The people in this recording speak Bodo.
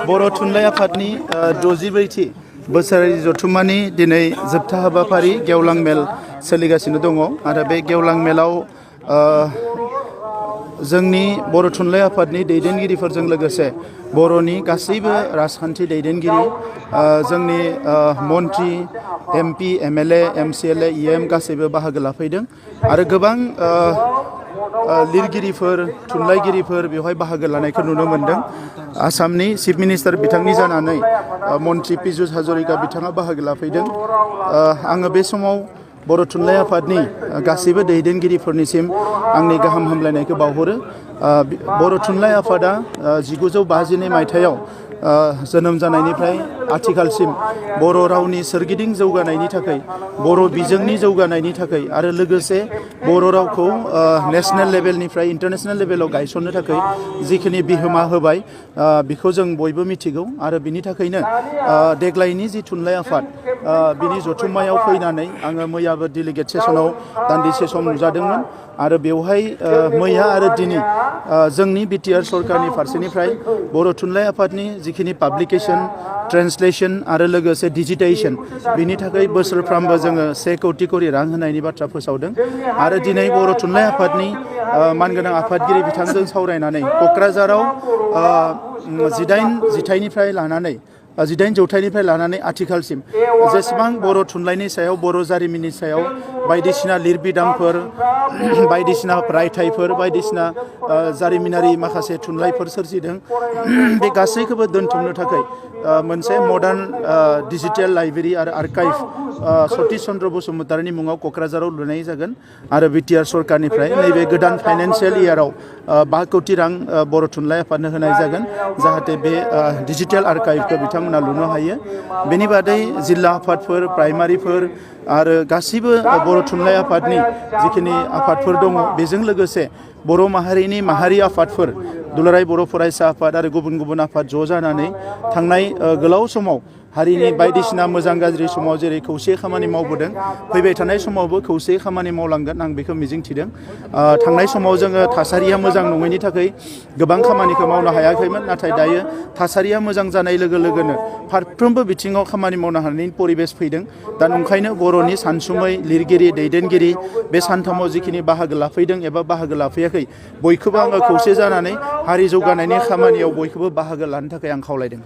बर' थुनलाइ आफादनि 64थि बोसोरारि जथुम्मानि दिनै जोबथा हाबाफारि गेवलां मेल सोलिगासिनो दङ आरो बे गेवलां मेलाव जोंनि बर' थुनलाइ आफादनि दैदेनगिरिफोरजों लोगोसे बर'नि गासैबो राजखान्थि दैदेनगिरि जोंनि मन्त्रि एमपि एमएलए एमसिएलए इएम गासैबो बाहागो लाफैदों आरो गोबां लिरगिरिफोर थुनलाइगिरिफोर बेवहाय बाहागो लानायखौ नुनो मोन्दों। आसामनि चिफ मिनिस्टार बिथांनि जानानै मन्त्रि पीयूष हाजरिका बिथाङा बाहागो लाफैदों। आङो बे समाव बर' थुनलाइ आफादनि गासैबो दैदेनगिरिफोरनिसिम आंनि गाहाम हामलायनायखौ बावहरो। बर' थुनलाइ आफादा 1952 मायथाइयाव जोनोम जानायनिफ्राय आथिखालसिम बर' रावनि सोरगिदिं जौगानायनि थाखाय बर' बिजोंनि जौगानायनि थाखाय आरो लोगोसे बर' रावखौ नेशनेल लेभेलनिफ्राय इन्टारनेशनेल लेभेलाव गायसननो थाखाय जिखिनि बिहोमा होबाय बेखौ जों बयबो मिथिगौ आरो बिनि थाखायनो देग्लायनि जि थुनलाइ आफाद बिनि जथुम्मायाव फैनानै आङो मैयाबो डेलिगेट सेसनाव दान्दिसे सम नुजादोंमोन आरो बेवहाय मैया आरो दिनै जोंनि बिटिआर सरकारनि फारसेनिफ्राय बर' थुनलाइ आफादनि जिखिनि पाब्लिकेशन ट्रेन्सलेशन आरो लोगोसे डिजिटाइजेशन बिनि थाखाय बोसोरफ्रामबो जोङो 1 कौटि करि रां होनायनि बाथ्रा फोसावदों आरो दिनै बर' थुनलाइ आफादनि मानगोनां आफादगिरि बिथांजों सावरायनानै क'क्राझाराव 18 जिथाइनिफ्राय लानानै 18 जौथाइनिफ्राय लानानै आथिखालसिम जेसेबां बर' थुनलाइनि सायाव बर' जारिमिननि सायाव बायदिसिना लिरबिदांफोर बायदिसिना रायथाइफोर बायदिसिना जारिमिनारि माखासे थुनलाइफोर सोरजिदों बे गासैखौबो दोनथुमनो थाखाय मोनसे मडार्न डिजिटेल लाइब्रेरि आरो आर्काइभ सतीश चन्द्र बसुमतारीनि मुङाव क'क्राझाराव लुनाय जागोन आरो बिटिआर सरकारनिफ्राय नैबे गोदान फाइनान्सियेल इयाराव 5 कौटि रां बर' थुनलाइ आफादनो होनाय जागोन जाहाथे बे डिजिटेल आर्काइभखौ बिथांमोना लुनो हायो। बेनि बादै जिल्ला आफादफोर प्राइमारिफोर आरो गासैबो बर' थुनलाइ आफादनि जिखिनि आफादफोर दङ बेजों लोगोसे बर' माहारिनि माहारि आफादफोर दुलाराय बर' फरायसा आफाद आरो गुबुन गुबुन आफाद ज' जानानै थांनाय गोलाव समाव हारिनि बायदिसिना मोजां गाज्रि समाव जेरै खौसे खामानि मावबोदों फैबाय थानाय समावबो खौसे खामानि मावलांगोन आं बेखौ मिजिंथिदों। थांनाय समाव जोङो थासारिया मोजां नङैनि थाखाय गोबां खामानिखौ मावनो हायाखैमोन नाथाय दायो थासारिया मोजां जानाय लोगो लोगोनो फारफ्रोमबो बिथिङाव खामानि मावनो हानायनि परिबेस फैदों। दा ओंखायनो बर'नि सानसुमै लिरगिरि दैदेनगिरि बे सानथामाव जिखिनि बाहागो लाफैदों एबा बाहागो लाफैयाखै बयखौबो आङो खौसे जानानै हारि जौगानायनि खामानियाव बयखौबो बाहागो लानो थाखाय आं खावलायदों।